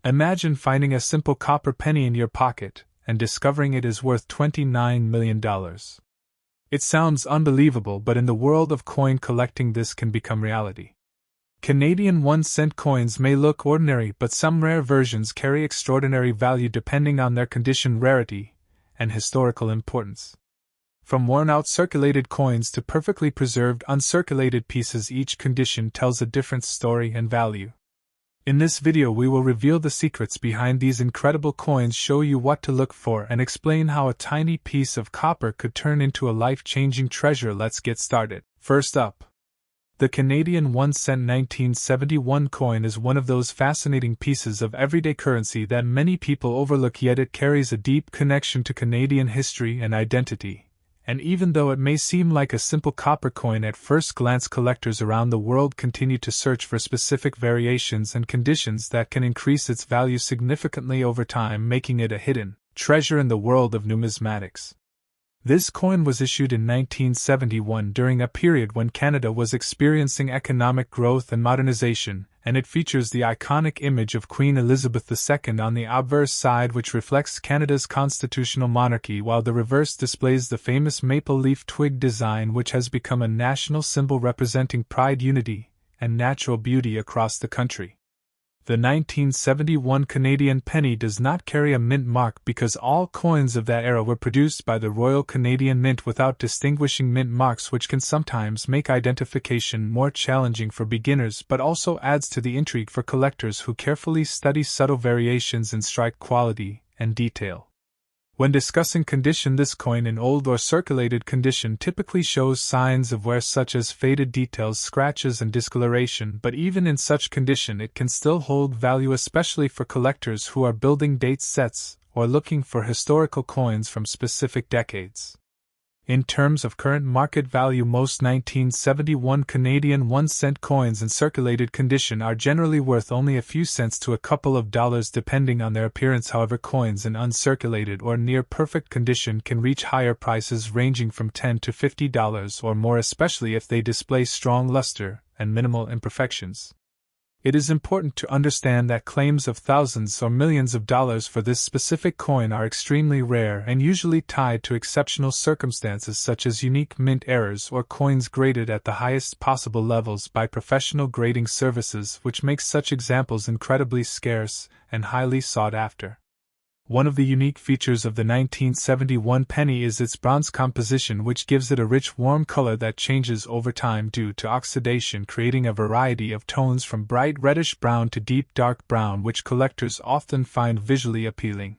Imagine finding a simple copper penny in your pocket and discovering it is worth $29 million. It sounds unbelievable, but in the world of coin collecting, this can become reality. Canadian 1-cent coins may look ordinary, but some rare versions carry extraordinary value depending on their condition, rarity, and historical importance. From worn-out circulated coins to perfectly preserved uncirculated pieces, each condition tells a different story and value. In this video we will reveal the secrets behind these incredible coins, show you what to look for, and explain how a tiny piece of copper could turn into a life-changing treasure. Let's get started. First up, the Canadian 1-cent 1971 coin is one of those fascinating pieces of everyday currency that many people overlook, yet it carries a deep connection to Canadian history and identity. And even though it may seem like a simple copper coin at first glance, collectors around the world continue to search for specific variations and conditions that can increase its value significantly over time, making it a hidden treasure in the world of numismatics. This coin was issued in 1971 during a period when Canada was experiencing economic growth and modernization, and it features the iconic image of Queen Elizabeth II on the obverse side, which reflects Canada's constitutional monarchy, while the reverse displays the famous maple leaf twig design, which has become a national symbol representing pride, unity, and natural beauty across the country. The 1971 Canadian penny does not carry a mint mark because all coins of that era were produced by the Royal Canadian Mint without distinguishing mint marks, which can sometimes make identification more challenging for beginners but also adds to the intrigue for collectors who carefully study subtle variations in strike quality and detail. When discussing condition, this coin in old or circulated condition typically shows signs of wear such as faded details, scratches, and discoloration, but even in such condition it can still hold value, especially for collectors who are building date sets or looking for historical coins from specific decades. In terms of current market value, most 1971 Canadian 1-cent coins in circulated condition are generally worth only a few cents to a couple of dollars depending on their appearance. However, coins in uncirculated or near perfect condition can reach higher prices, ranging from $10 to $50 or more, especially if they display strong luster and minimal imperfections. It is important to understand that claims of thousands or millions of dollars for this specific coin are extremely rare and usually tied to exceptional circumstances such as unique mint errors or coins graded at the highest possible levels by professional grading services, which makes such examples incredibly scarce and highly sought after. One of the unique features of the 1971 penny is its bronze composition, which gives it a rich, warm color that changes over time due to oxidation, creating a variety of tones from bright reddish brown to deep dark brown, which collectors often find visually appealing.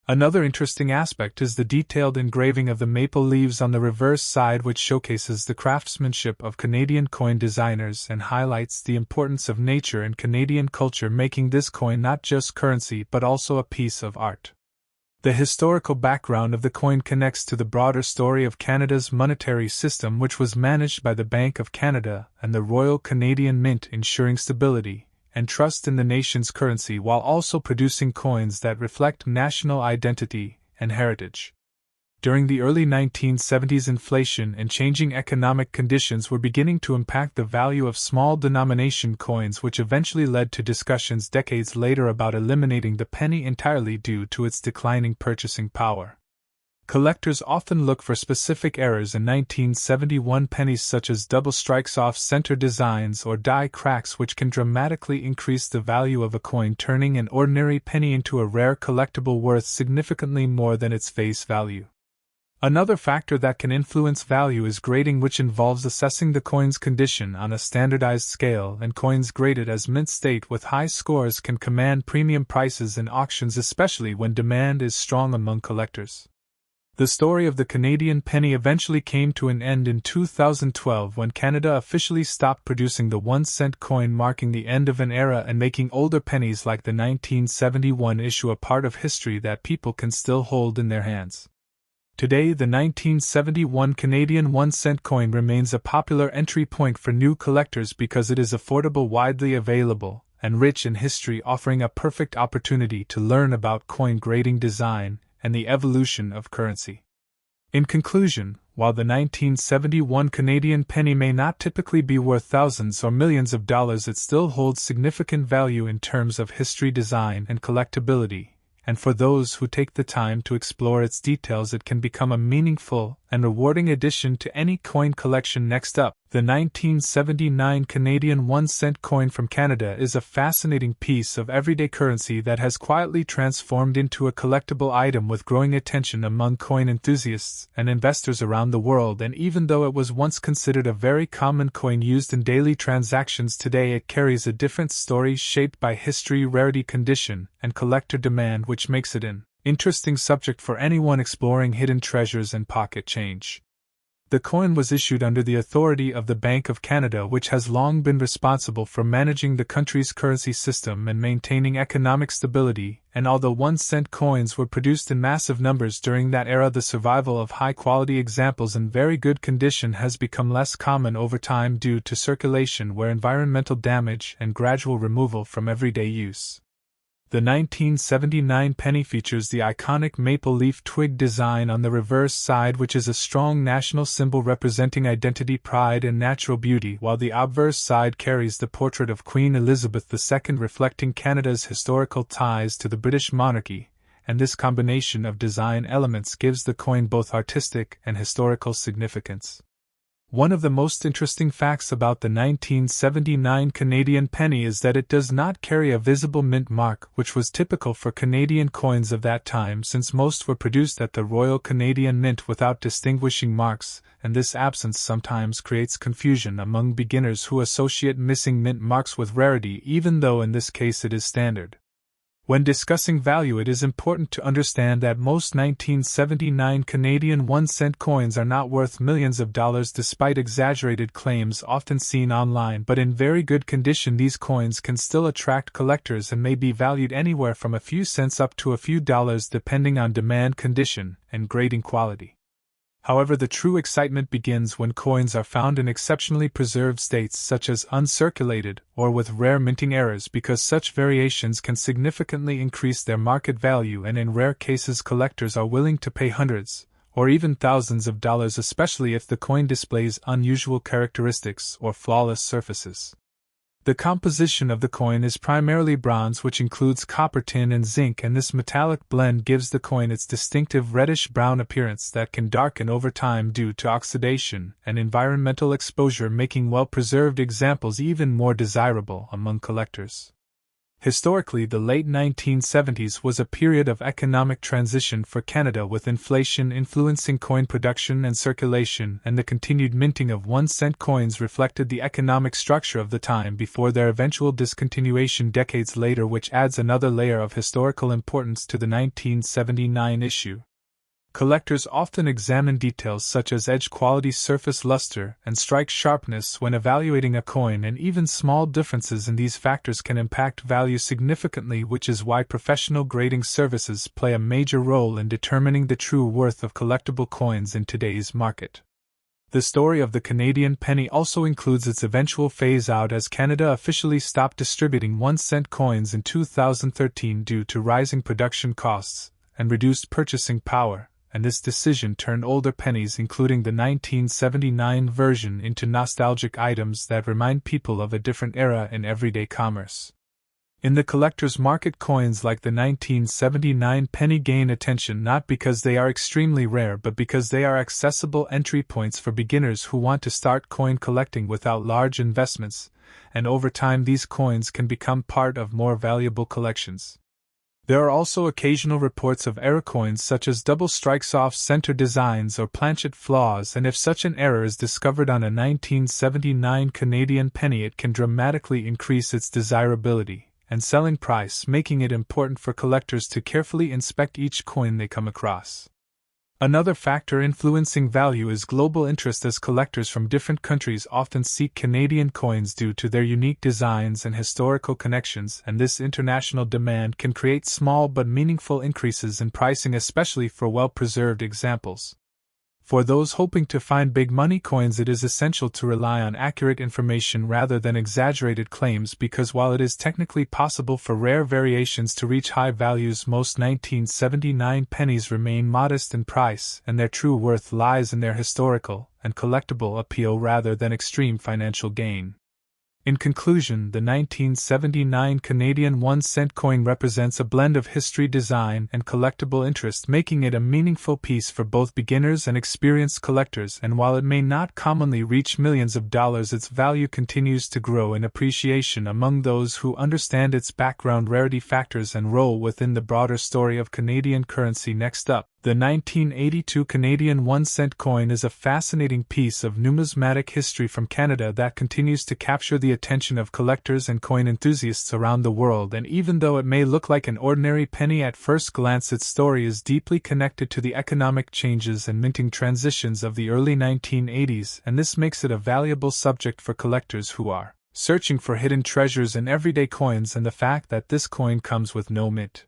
Another interesting aspect is the detailed engraving of the maple leaves on the reverse side, which showcases the craftsmanship of Canadian coin designers and highlights the importance of nature and Canadian culture, making this coin not just currency but also a piece of art. The historical background of the coin connects to the broader story of Canada's monetary system, which was managed by the Bank of Canada and the Royal Canadian Mint, ensuring stability and trust in the nation's currency while also producing coins that reflect national identity and heritage. During the early 1970s, inflation and changing economic conditions were beginning to impact the value of small denomination coins, which eventually led to discussions decades later about eliminating the penny entirely due to its declining purchasing power. Collectors often look for specific errors in 1971 pennies, such as double strikes, off-center designs, or die cracks, which can dramatically increase the value of a coin, turning an ordinary penny into a rare collectible worth significantly more than its face value. Another factor that can influence value is grading, which involves assessing the coin's condition on a standardized scale, and coins graded as mint state with high scores can command premium prices in auctions, especially when demand is strong among collectors. The story of the Canadian penny eventually came to an end in 2012 when Canada officially stopped producing the 1-cent coin, marking the end of an era and making older pennies like the 1971 issue a part of history that people can still hold in their hands. Today, the 1971 Canadian 1-cent coin remains a popular entry point for new collectors because it is affordable, widely available, and rich in history, offering a perfect opportunity to learn about coin grading, design, and the evolution of currency. In conclusion, While the 1971 Canadian penny may not typically be worth thousands or millions of dollars, it still holds significant value in terms of history, design, and collectability, and for those who take the time to explore its details, it can become a meaningful and rewarding addition to any coin collection. Next up, the 1979 Canadian 1-cent coin from Canada is a fascinating piece of everyday currency that has quietly transformed into a collectible item with growing attention among coin enthusiasts and investors around the world. And even though it was once considered a very common coin used in daily transactions, today it carries a different story shaped by history, rarity, condition, and collector demand, which makes it an interesting subject for anyone exploring hidden treasures and pocket change. The coin was issued under the authority of the Bank of Canada, which has long been responsible for managing the country's currency system and maintaining economic stability, and although 1-cent coins were produced in massive numbers during that era, the survival of high-quality examples in very good condition has become less common over time due to circulation, where environmental damage and gradual removal from everyday use. The 1979 penny features the iconic maple leaf twig design on the reverse side, which is a strong national symbol representing identity, pride, and natural beauty, while the obverse side carries the portrait of Queen Elizabeth II, reflecting Canada's historical ties to the British monarchy, and this combination of design elements gives the coin both artistic and historical significance. One of the most interesting facts about the 1979 Canadian penny is that it does not carry a visible mint mark, which was typical for Canadian coins of that time, since most were produced at the Royal Canadian Mint without distinguishing marks, and this absence sometimes creates confusion among beginners who associate missing mint marks with rarity, even though in this case it is standard. When discussing value, it is important to understand that most 1979 Canadian 1-cent coins are not worth millions of dollars despite exaggerated claims often seen online, but in very good condition these coins can still attract collectors and may be valued anywhere from a few cents up to a few dollars depending on demand, condition, and grading quality. However, the true excitement begins when coins are found in exceptionally preserved states such as uncirculated or with rare minting errors, because such variations can significantly increase their market value, and in rare cases collectors are willing to pay hundreds or even thousands of dollars, especially if the coin displays unusual characteristics or flawless surfaces. The composition of the coin is primarily bronze, which includes copper, tin, and zinc, and this metallic blend gives the coin its distinctive reddish-brown appearance that can darken over time due to oxidation and environmental exposure, making well-preserved examples even more desirable among collectors. Historically, the late 1970s was a period of economic transition for Canada, with inflation influencing coin production and circulation, and the continued minting of 1-cent coins reflected the economic structure of the time before their eventual discontinuation decades later, which adds another layer of historical importance to the 1979 issue. Collectors often examine details such as edge quality, surface luster, and strike sharpness when evaluating a coin, and even small differences in these factors can impact value significantly, which is why professional grading services play a major role in determining the true worth of collectible coins in today's market. The story of the Canadian penny also includes its eventual phase-out, as Canada officially stopped distributing 1-cent coins in 2013 due to rising production costs and reduced purchasing power, and this decision turned older pennies, including the 1979 version, into nostalgic items that remind people of a different era in everyday commerce. In the collector's market, coins like the 1979 penny gain attention not because they are extremely rare, but because they are accessible entry points for beginners who want to start coin collecting without large investments, and over time these coins can become part of more valuable collections. There are also occasional reports of error coins such as double strikes, off-center designs, or planchet flaws, and if such an error is discovered on a 1979 Canadian penny, it can dramatically increase its desirability and selling price, making it important for collectors to carefully inspect each coin they come across. Another factor influencing value is global interest, as collectors from different countries often seek Canadian coins due to their unique designs and historical connections, and this international demand can create small but meaningful increases in pricing, especially for well-preserved examples. For those hoping to find big money coins, it is essential to rely on accurate information rather than exaggerated claims, because while it is technically possible for rare variations to reach high values, most 1979 pennies remain modest in price, and their true worth lies in their historical and collectible appeal rather than extreme financial gain. In conclusion, the 1979 Canadian 1-cent coin represents a blend of history, design, and collectible interest, making it a meaningful piece for both beginners and experienced collectors, and while it may not commonly reach millions of dollars, its value continues to grow in appreciation among those who understand its background, rarity factors, and role within the broader story of Canadian currency. Next up, the 1982 Canadian 1-cent coin is a fascinating piece of numismatic history from Canada that continues to capture the attention of collectors and coin enthusiasts around the world, and even though it may look like an ordinary penny at first glance, its story is deeply connected to the economic changes and minting transitions of the early 1980s, and this makes it a valuable subject for collectors who are searching for hidden treasures in everyday coins. And the fact that this coin comes with no mint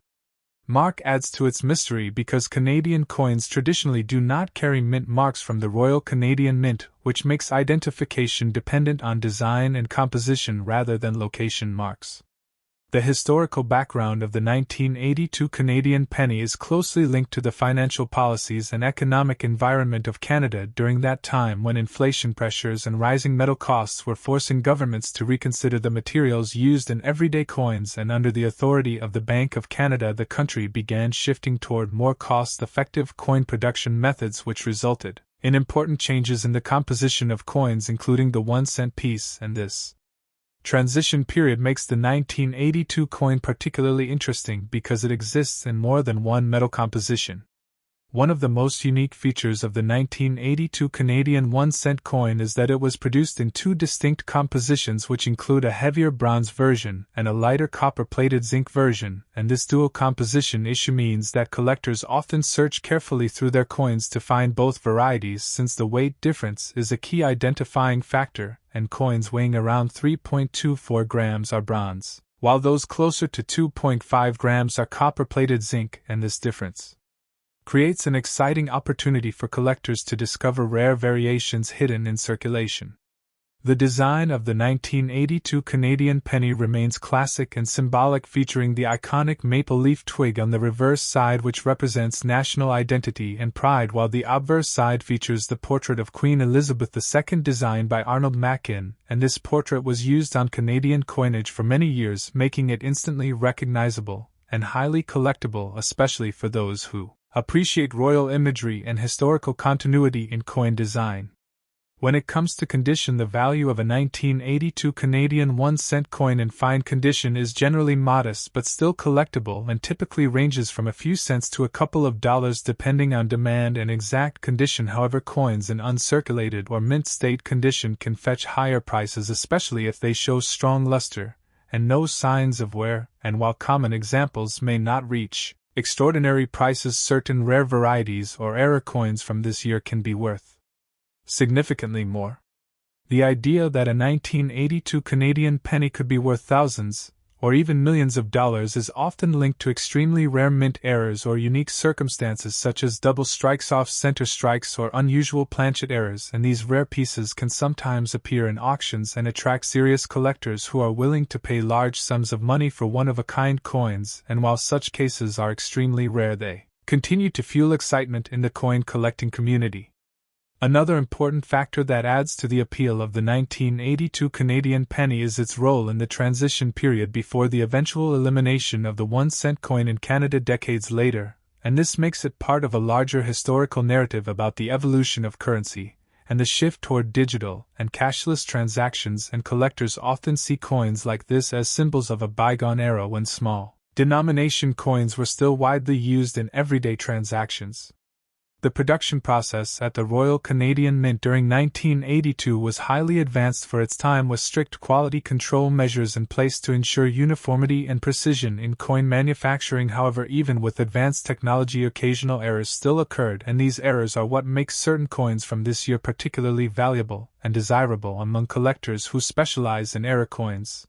mark adds to its mystery, because Canadian coins traditionally do not carry mint marks from the Royal Canadian Mint, which makes identification dependent on design and composition rather than location marks. The historical background of the 1982 Canadian penny is closely linked to the financial policies and economic environment of Canada during that time, when inflation pressures and rising metal costs were forcing governments to reconsider the materials used in everyday coins, and under the authority of the Bank of Canada, the country began shifting toward more cost-effective coin production methods, which resulted in important changes in the composition of coins, including the 1-cent piece, and this transition period makes the 1982 coin particularly interesting because it exists in more than one metal composition. One of the most unique features of the 1982 Canadian 1-cent coin is that it was produced in two distinct compositions, which include a heavier bronze version and a lighter copper-plated zinc version, and this dual composition issue means that collectors often search carefully through their coins to find both varieties, since the weight difference is a key identifying factor, and coins weighing around 3.24 grams are bronze, while those closer to 2.5 grams are copper-plated zinc, and this difference creates an exciting opportunity for collectors to discover rare variations hidden in circulation. The design of the 1982 Canadian penny remains classic and symbolic, featuring the iconic maple leaf twig on the reverse side, which represents national identity and pride, while the obverse side features the portrait of Queen Elizabeth II designed by Arnold Mackin, and this portrait was used on Canadian coinage for many years, making it instantly recognizable and highly collectible, especially for those who appreciate royal imagery and historical continuity in coin design. When it comes to condition, the value of a 1982 Canadian 1-cent coin in fine condition is generally modest but still collectible, and typically ranges from a few cents to a couple of dollars depending on demand and exact condition. However, coins in uncirculated or mint state condition can fetch higher prices, especially if they show strong luster and no signs of wear, and while common examples may not reach extraordinary prices, certain rare varieties or error coins from this year can be worth significantly more. The idea that a 1982 Canadian penny could be worth thousands, or even millions of dollars is often linked to extremely rare mint errors or unique circumstances such as double strikes, off-center strikes, or unusual planchet errors, and these rare pieces can sometimes appear in auctions and attract serious collectors who are willing to pay large sums of money for one-of-a-kind coins, and while such cases are extremely rare, they continue to fuel excitement in the coin collecting community. Another important factor that adds to the appeal of the 1982 Canadian penny is its role in the transition period before the eventual elimination of the 1-cent coin in Canada decades later, and this makes it part of a larger historical narrative about the evolution of currency and the shift toward digital and cashless transactions, and collectors often see coins like this as symbols of a bygone era when small denomination coins were still widely used in everyday transactions. The production process at the Royal Canadian Mint during 1982 was highly advanced for its time, with strict quality control measures in place to ensure uniformity and precision in coin manufacturing. However, even with advanced technology, occasional errors still occurred, and these errors are what makes certain coins from this year particularly valuable and desirable among collectors who specialize in error coins.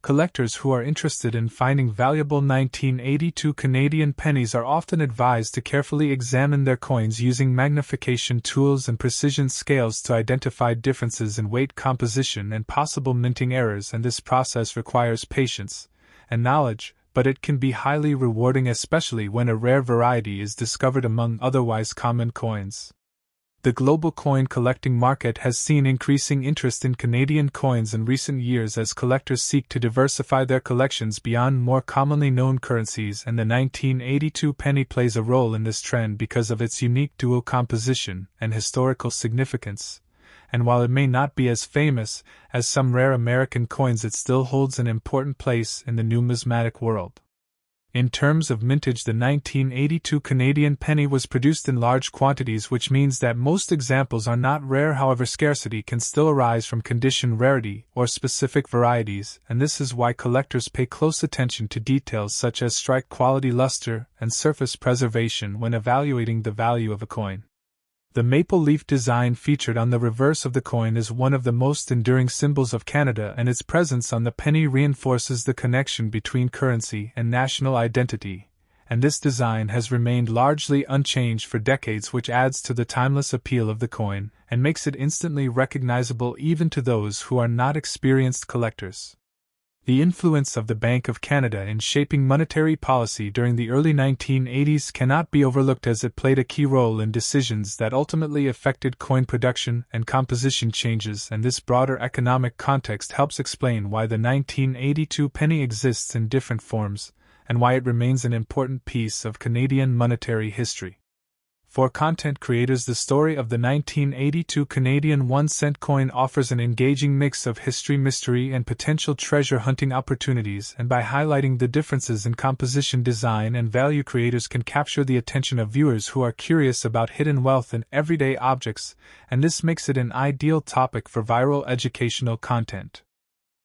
Collectors who are interested in finding valuable 1982 Canadian pennies are often advised to carefully examine their coins using magnification tools and precision scales to identify differences in weight composition and possible minting errors, and this process requires patience and knowledge, but it can be highly rewarding, especially when a rare variety is discovered among otherwise common coins. The global coin collecting market has seen increasing interest in Canadian coins in recent years as collectors seek to diversify their collections beyond more commonly known currencies, and the 1982 penny plays a role in this trend because of its unique dual composition and historical significance. And while it may not be as famous as some rare American coins, it still holds an important place in the numismatic world. In terms of mintage, the 1982 Canadian penny was produced in large quantities, which means that most examples are not rare. However, scarcity can still arise from condition, rarity, or specific varieties, and this is why collectors pay close attention to details such as strike quality, luster, and surface preservation when evaluating the value of a coin. The maple leaf design featured on the reverse of the coin is one of the most enduring symbols of Canada, and its presence on the penny reinforces the connection between currency and national identity, and this design has remained largely unchanged for decades, which adds to the timeless appeal of the coin and makes it instantly recognizable even to those who are not experienced collectors. The influence of the Bank of Canada in shaping monetary policy during the early 1980s cannot be overlooked, as it played a key role in decisions that ultimately affected coin production and composition changes, and this broader economic context helps explain why the 1982 penny exists in different forms, and why it remains an important piece of Canadian monetary history. For content creators, the story of the 1982 Canadian 1-cent coin offers an engaging mix of history, mystery, and potential treasure hunting opportunities, and by highlighting the differences in composition, design, and value, creators can capture the attention of viewers who are curious about hidden wealth in everyday objects, and this makes it an ideal topic for viral educational content.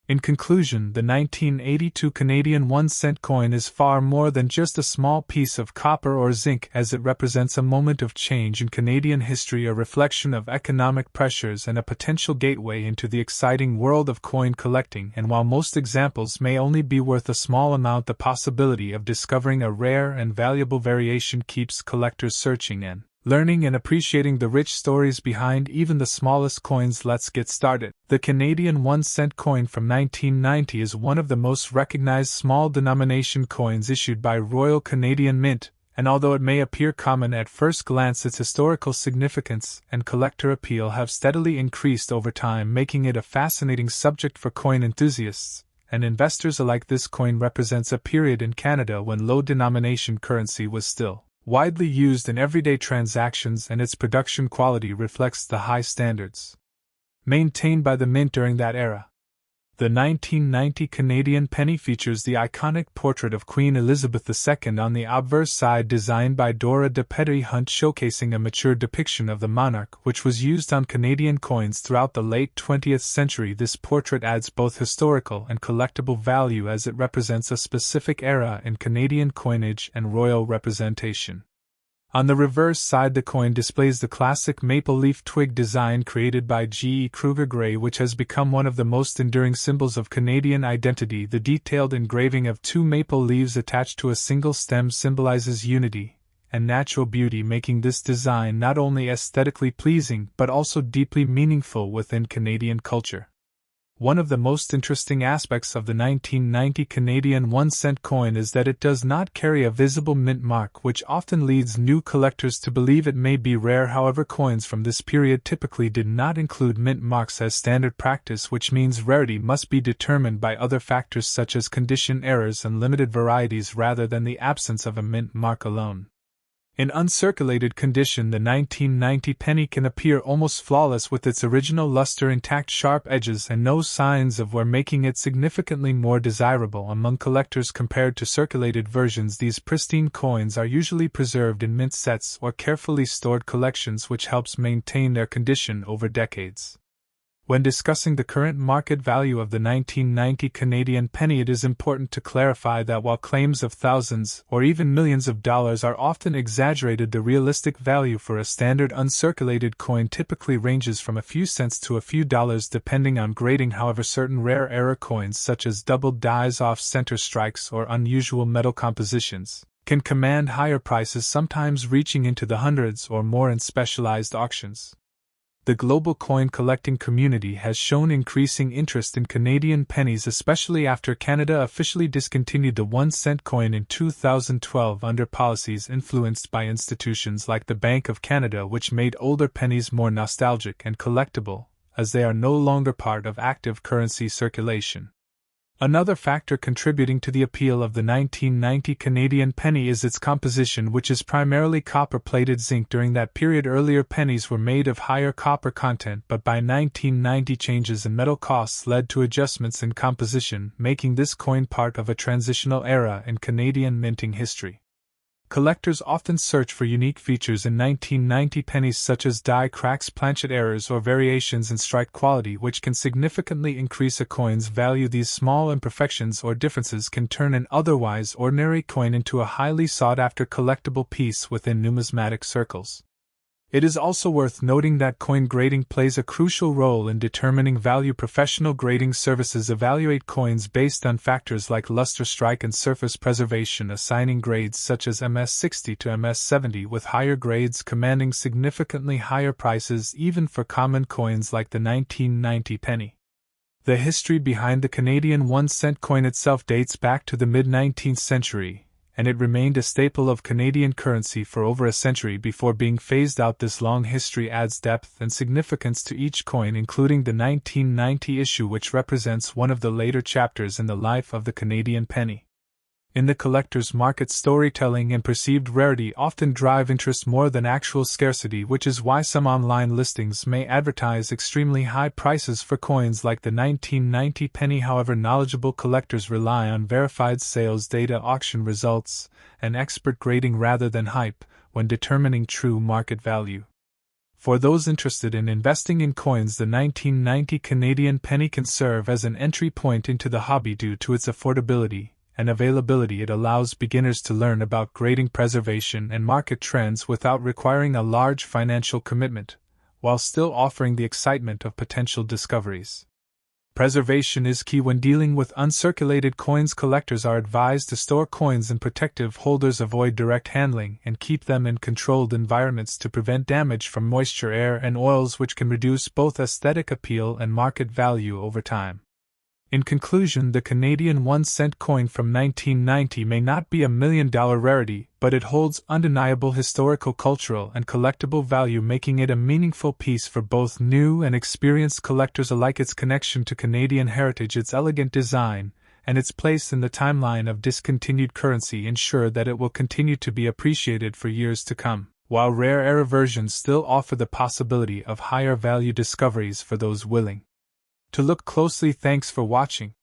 In conclusion, the 1982 Canadian 1-cent coin is far more than just a small piece of copper or zinc, as it represents a moment of change in Canadian history, a reflection of economic pressures, and a potential gateway into the exciting world of coin collecting. And while most examples may only be worth a small amount, the possibility of discovering a rare and valuable variation keeps collectors searching and learning and appreciating the rich stories behind even the smallest coins. Let's get started. The Canadian 1-cent coin from 1990 is one of the most recognized small denomination coins issued by Royal Canadian Mint, and although it may appear common at first glance, its historical significance and collector appeal have steadily increased over time, making it a fascinating subject for coin enthusiasts and investors alike. This coin represents a period in Canada when low-denomination currency was still widely used in everyday transactions, and its production quality reflects the high standards maintained by the Mint during that era. The 1990 Canadian penny features the iconic portrait of Queen Elizabeth II on the obverse side, designed by Dora de Petrie Hunt, showcasing a mature depiction of the monarch, which was used on Canadian coins throughout the late 20th century. This portrait adds both historical and collectible value, as it represents a specific era in Canadian coinage and royal representation. On the reverse side, the coin displays the classic maple leaf twig design created by G. E. Kruger Gray, which has become one of the most enduring symbols of Canadian identity. The detailed engraving of two maple leaves attached to a single stem symbolizes unity and natural beauty, making this design not only aesthetically pleasing but also deeply meaningful within Canadian culture. One of the most interesting aspects of the 1990 Canadian 1-cent coin is that it does not carry a visible mint mark, which often leads new collectors to believe it may be rare. However, coins from this period typically did not include mint marks as standard practice, which means rarity must be determined by other factors such as condition errors and limited varieties rather than the absence of a mint mark alone. In uncirculated condition, the 1990 penny can appear almost flawless with its original luster intact, sharp edges, and no signs of wear, making it significantly more desirable among collectors compared to circulated versions. These pristine coins are usually preserved in mint sets or carefully stored collections, which helps maintain their condition over decades. When discussing the current market value of the 1990 Canadian penny, it is important to clarify that while claims of thousands or even millions of dollars are often exaggerated, the realistic value for a standard uncirculated coin typically ranges from a few cents to a few dollars depending on grading. However, certain rare error coins such as doubled dies, off-center strikes, or unusual metal compositions can command higher prices, sometimes reaching into the hundreds or more in specialized auctions. The global coin collecting community has shown increasing interest in Canadian pennies, especially after Canada officially discontinued the 1-cent coin in 2012 under policies influenced by institutions like the Bank of Canada, which made older pennies more nostalgic and collectible, as they are no longer part of active currency circulation. Another factor contributing to the appeal of the 1990 Canadian penny is its composition, which is primarily copper-plated zinc. During that period, earlier pennies were made of higher copper content, but by 1990 changes in metal costs led to adjustments in composition, making this coin part of a transitional era in Canadian minting history. Collectors often search for unique features in 1990 pennies such as die cracks, planchet errors, or variations in strike quality, which can significantly increase a coin's value. These small imperfections or differences can turn an otherwise ordinary coin into a highly sought-after collectible piece within numismatic circles. It is also worth noting that coin grading plays a crucial role in determining value. Professional grading services evaluate coins based on factors like luster, strike, and surface preservation, assigning grades such as MS60 to MS70, with higher grades commanding significantly higher prices even for common coins like the 1990 penny. The history behind the Canadian 1-cent coin itself dates back to the mid-19th century, and it remained a staple of Canadian currency for over a century before being phased out. This long history adds depth and significance to each coin, including the 1990 issue, which represents one of the later chapters in the life of the Canadian penny. In the collector's market, storytelling and perceived rarity often drive interest more than actual scarcity, which is why some online listings may advertise extremely high prices for coins like the 1990 penny. However, knowledgeable collectors rely on verified sales data, auction results, and expert grading rather than hype when determining true market value. For those interested in investing in coins, the 1990 Canadian penny can serve as an entry point into the hobby due to its affordability and availability. It allows beginners to learn about grading, preservation, and market trends without requiring a large financial commitment, while still offering the excitement of potential discoveries. Preservation is key when dealing with uncirculated coins. Collectors are advised to store coins in protective holders, avoid direct handling, and keep them in controlled environments to prevent damage from moisture, air, and oils, which can reduce both aesthetic appeal and market value over time. In conclusion, the Canadian 1-cent coin from 1990 may not be a $1 million rarity, but it holds undeniable historical, cultural, and collectible value, making it a meaningful piece for both new and experienced collectors alike. Its connection to Canadian heritage, its elegant design, and its place in the timeline of discontinued currency ensure that it will continue to be appreciated for years to come, while rare era versions still offer the possibility of higher value discoveries for those willing to look closely. Thanks for watching.